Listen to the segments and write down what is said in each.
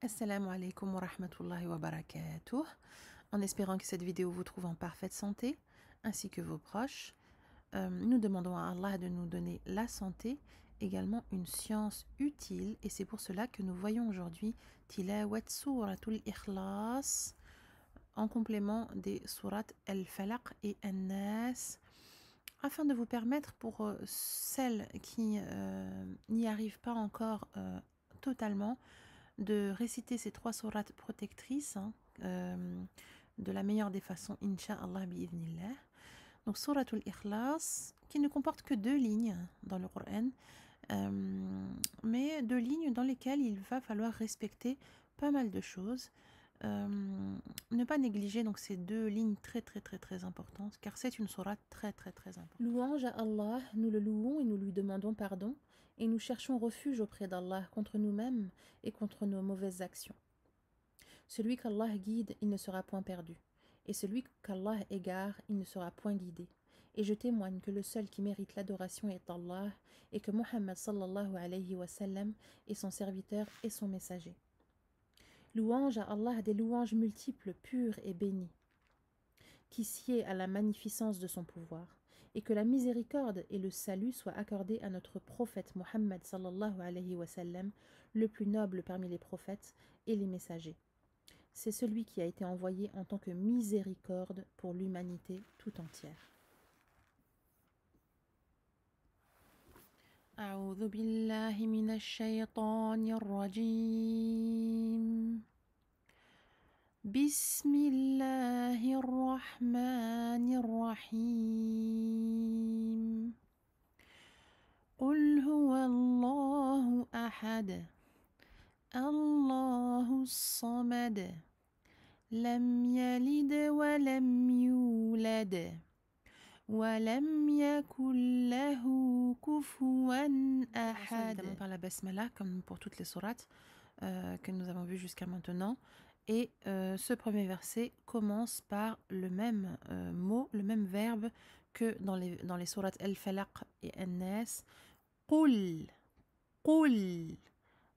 Assalamu alaikum wa rahmatullahi wa barakatuh. En espérant que cette vidéo vous trouve en parfaite santé, ainsi que vos proches, nous demandons à Allah de nous donner la santé, également une science utile, et c'est pour cela que nous voyons aujourd'hui Tilawat Suratul Ikhlas, en complément des sourates Al-Falaq et An-Nas, afin de vous permettre, pour celles qui n'y arrivent pas encore totalement, de réciter ces trois sourates protectrices de la meilleure des façons, Inch'Allah bi'idhnillah. Donc, Suratul Ikhlas, qui ne comporte que 2 lignes dans le Coran, mais 2 lignes dans lesquelles il va falloir respecter pas mal de choses. Ne pas négliger donc ces 2 lignes très importantes, car c'est une sourate très importante. Louange à Allah, nous le louons et nous lui demandons pardon, et nous cherchons refuge auprès d'Allah contre nous-mêmes et contre nos mauvaises actions. Celui qu'Allah guide, il ne sera point perdu, et celui qu'Allah égare, il ne sera point guidé. Et je témoigne que le seul qui mérite l'adoration est Allah, et que Muhammad sallallahu alayhi wa sallam est son serviteur et son messager. Louange à Allah des louanges multiples, pures et bénies, qui sied à la magnificence de son pouvoir, et que la miséricorde et le salut soient accordés à notre prophète Muhammad sallallahu alayhi wa sallam, le plus noble parmi les prophètes et les messagers. C'est celui qui a été envoyé en tant que miséricorde pour l'humanité tout entière. أعوذ بالله من الشيطان الرجيم. بسم الله الرحمن الرحيم. قل هو الله أحد الله الصمد لم يلد ولم يولد ولم يكن له كفوا أحد. Évidemment par la basmala, comme pour toutes les sourates que nous avons vues jusqu'à maintenant. Et ce premier verset commence par le même mot, le même verbe que dans les sourates Al-Falaq et An-Nas. Qul, qul.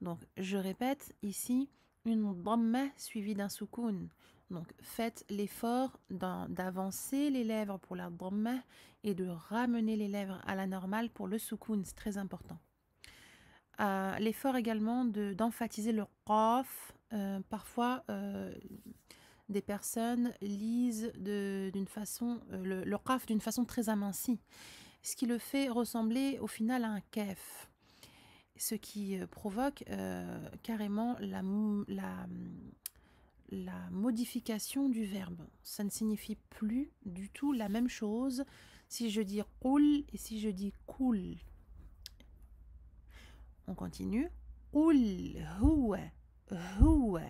Donc je répète ici une dhamma suivie d'un soukoun. Donc faites l'effort d'avancer les lèvres pour la dhamma et de ramener les lèvres à la normale pour le soukoun, c'est très important. L'effort également d'emphasiser le qaf. Parfois des personnes lisent d'une façon le qaf d'une façon très amincie, ce qui le fait ressembler au final à un kef, ce qui provoque carrément la modification du verbe. Ça ne signifie plus du tout la même chose si je dis qul et si je dis kul. On continue. Qul huwa huwa.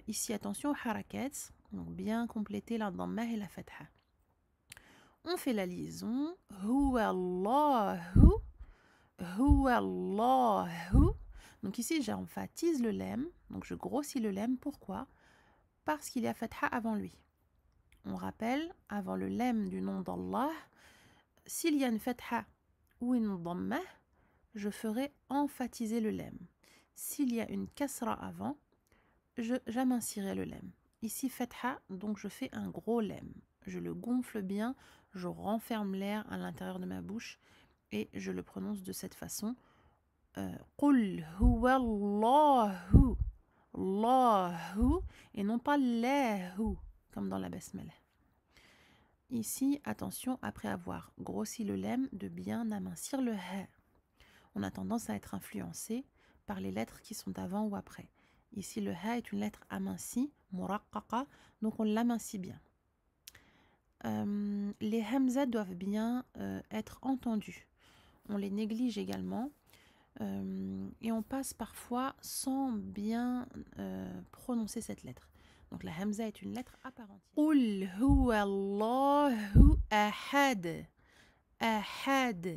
Ici, attention aux harakats, donc bien compléter la dhamma et la fatha. On fait la liaison. Huwa Allahu, huwa Allahu. Donc ici, j'emphatise le lem, donc je grossis le lem. Pourquoi? Parce qu'il y a fatha avant lui. On rappelle, avant le lem du nom d'Allah, s'il y a une fatha ou une dhamma, je ferai emphatiser le lem. S'il y a une kasra avant, j'amincirai le lem. Ici, fatha, donc je fais un gros lem. Je le gonfle bien, je renferme l'air à l'intérieur de ma bouche et je le prononce de cette façon. Qul huwa Allahu, Allahu, et non pas lahu, comme dans la basmala. Ici, attention, après avoir grossi le lem, de bien amincir le ha. On a tendance à être influencé par les lettres qui sont avant ou après. Ici, le ha est une lettre amincie, muraqqaqa, donc on l'amincit bien. Les hamzas doivent bien être entendus. On les néglige également et on passe parfois sans bien prononcer cette lettre. Donc la hamza est une lettre à part entière. Qul huwa Allahu ahad. Ahad.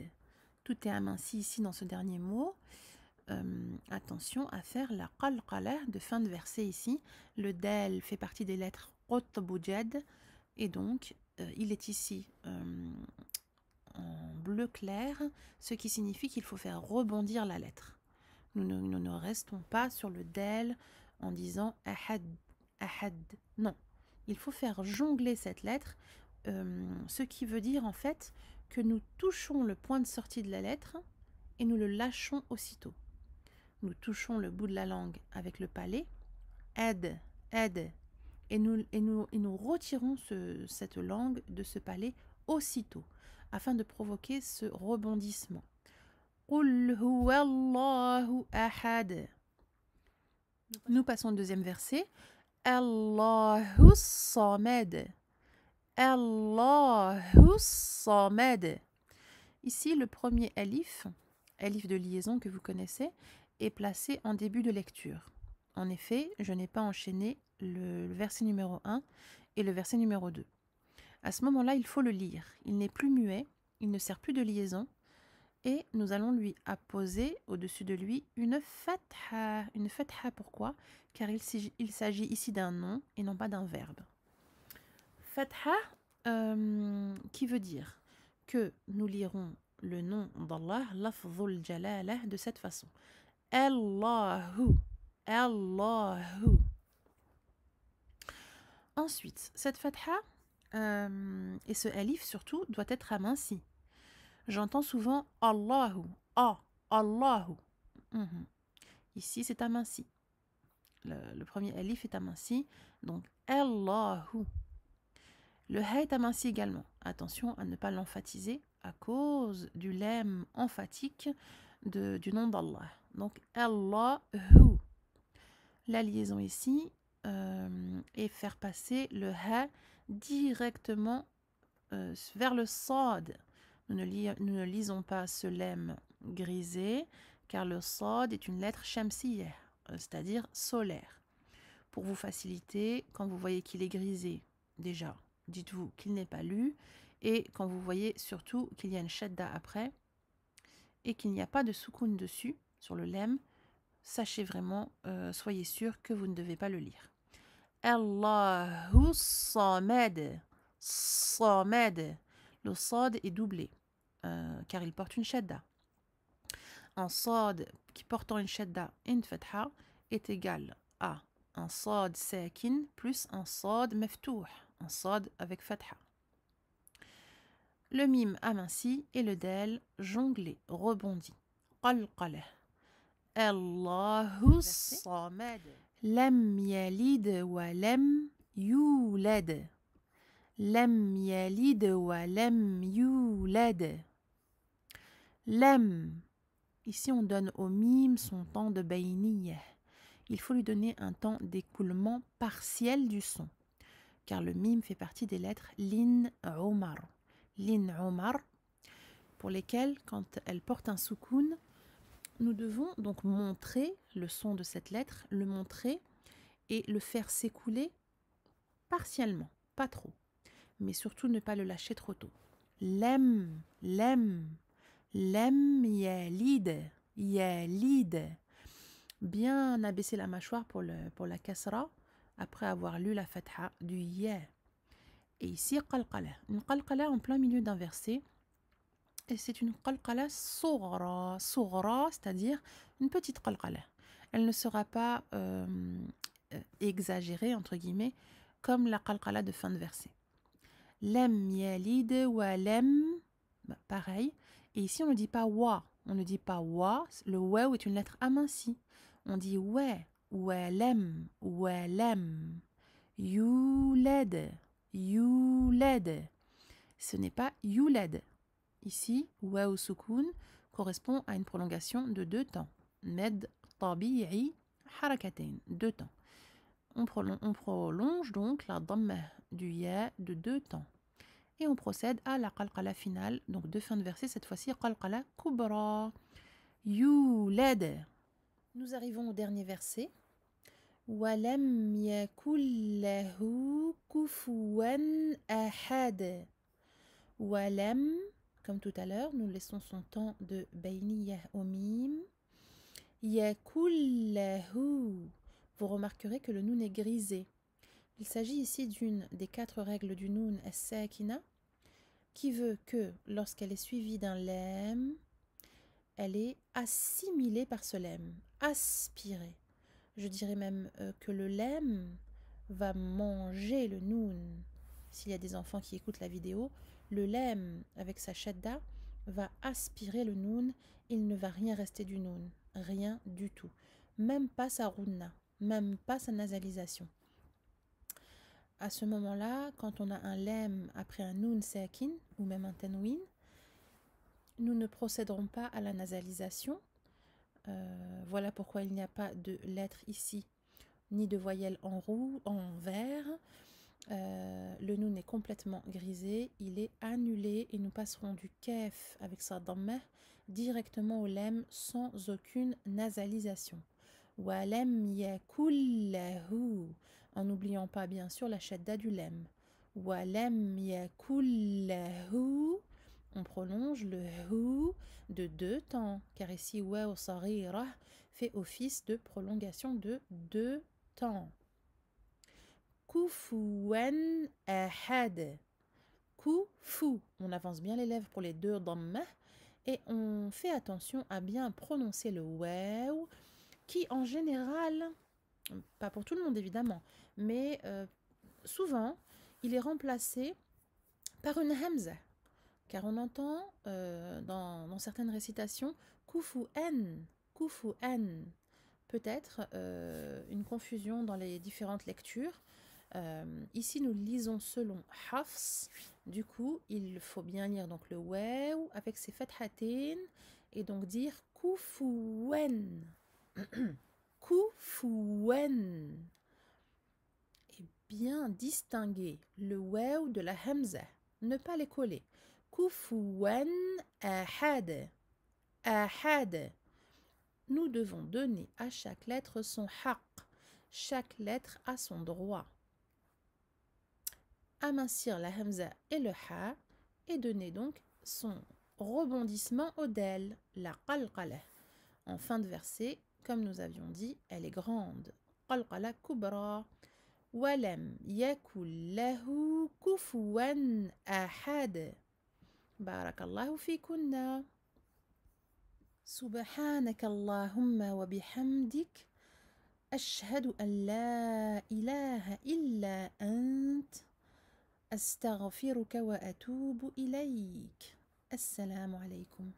Tout est aminci ici dans ce dernier mot. Attention à faire la qalqala de fin de verset ici. Le dal fait partie des lettres qutbujad et donc il est ici en bleu clair, ce qui signifie qu'il faut faire rebondir la lettre. Nous ne restons pas sur le del en disant ahad, ahad. Non, il faut faire jongler cette lettre, ce qui veut dire en fait que nous touchons le point de sortie de la lettre et nous le lâchons aussitôt. Nous touchons le bout de la langue avec le palais, ad, ad, et nous retirons cette langue de ce palais aussitôt, afin de provoquer ce rebondissement. Qul huwallahu ahad. Nous passons au deuxième verset. Allahu samad. Allahu samad. Ici, le premier alif, alif de liaison que vous connaissez, est placé en début de lecture. En effet, je n'ai pas enchaîné le verset numéro 1 et le verset numéro 2. À ce moment-là, il faut le lire. Il n'est plus muet, il ne sert plus de liaison, et nous allons lui apposer au-dessus de lui une fatha. Une fatha, pourquoi? Car il s'agit ici d'un nom et non pas d'un verbe. Fatha, qui veut dire que nous lirons le nom d'Allah, lafzul jalalah, de cette façon. Allahu, Allahu. Ensuite, cette fatha et ce alif surtout doit être aminci. J'entends souvent Allahu, Allahu. Ici, c'est aminci. Le premier alif est aminci, donc Allahu. Le ha est aminci également. Attention à ne pas l'emphatiser à cause du lemme emphatique du nom d'Allah. Donc Allahu. La liaison ici est faire passer le ha directement vers le sad. Nous ne lisons pas ce lemme grisé, car le sad est une lettre shamsiyah, c'est-à-dire solaire. Pour vous faciliter, quand vous voyez qu'il est grisé, déjà, dites-vous qu'il n'est pas lu, et quand vous voyez surtout qu'il y a une shadda après, et qu'il n'y a pas de soukoun dessus, sur le lemme, sachez vraiment, soyez sûr que vous ne devez pas le lire. Allahu samad, samad. Le sad est doublé, car il porte une shadda. Un sad qui portant une shadda et une fatha est égal à un sad sakin plus un sad maftouh, un sad avec fatha. Le mim aminci et le del jonglé, rebondi. Qalqalah. Allahu samad. Lam yalid wa lam yulad. Lam yalid wa lam yulad. Lam. Ici, on donne au mime son temps de bayniyah. Il faut lui donner un temps d'écoulement partiel du son, car le mime fait partie des lettres lin umar. Lin umar, pour lesquelles, quand elle porte un soukoun, nous devons donc montrer le son de cette lettre, le montrer et le faire s'écouler partiellement, pas trop, mais surtout ne pas le lâcher trop tôt. Lem, lem, lem yalid, yalid. Bien abaisser la mâchoire pour la kasra après avoir lu la fatha du ya. Et ici, qalqala. Une qalqala en plein milieu d'un verset. Et c'est une qalqala soghra, soghra, c'est-à-dire une petite qalqala. Elle ne sera pas exagérée, entre guillemets, comme la qalqala de fin de verset. Lam yalid wa lam, pareil. Et ici, on ne dit pas wa. On ne dit pas wa. Le wa est une lettre amincie. On dit wa, walam, walam. Yulad, yulad. Ce n'est pas yulad. Ici, wa ou soukoun correspond à une prolongation de 2 temps. Med tabi'i harakatain, 2 temps. On prolonge donc la dhamma du ya de 2 temps. Et on procède à la qalqala finale, donc de fin de verset, cette fois-ci qalqala kubra. Yulad. Nous arrivons au dernier verset. Walam yakul lahu kufuwan ahad. Walam, comme tout à l'heure, nous laissons son temps de bayniyah au mim. Yakul lahu. Vous remarquerez que le noun est grisé. Il s'agit ici d'une des 4 règles du noun as-sakina, qui veut que lorsqu'elle est suivie d'un lam, elle est assimilée par ce lemme, aspirée. Je dirais même que le lemme va manger le noun. S'il y a des enfants qui écoutent la vidéo, le lemme avec sa shadda va aspirer le noun, il ne va rien rester du noun, rien du tout. Même pas sa runna, même pas sa nasalisation. À ce moment-là, quand on a un lemme après un noun sakin ou même un tanwin, nous ne procéderons pas à la nasalisation. Voilà pourquoi il n'y a pas de lettre ici, ni de voyelle en vert. Le noun est complètement grisé, il est annulé et nous passerons du kef avec sa dammah directement au lemme sans aucune nasalisation. Wa lam yakul lahu, en n'oubliant pas bien sûr la shadda du lemme. Wa lam yakul lahu, on prolonge le hu de 2 temps, car ici waw saghira fait office de prolongation de 2 temps. Kufuwan ahad. Kufu, on avance bien les lèvres pour les 2 dammah et on fait attention à bien prononcer le waw qui en général, pas pour tout le monde évidemment, mais souvent il est remplacé par une hamza. Car on entend dans certaines récitations kufu'an, kufu'an. Peut-être une confusion dans les différentes lectures. Ici, nous lisons selon Hafs. Du coup, il faut bien lire donc le waw avec ses fathatin et donc dire kufu'an. Kufu'an. Et bien distinguer le waw de la hamza. Ne pas les coller. Kufuwan ahad. Ahad. Nous devons donner à chaque lettre son haq. Chaque lettre a son droit. Amincir la hamza et le ha et donner donc son rebondissement au del, la qalqala. En fin de verset, comme nous avions dit, elle est grande. Qalqala kubra. Walam yakul lahu kufuwan ahad. بارك الله فيكن. سبحانك اللهم وبحمدك أشهد أن لا إله إلا أنت أستغفرك وأتوب إليك. السلام عليكم.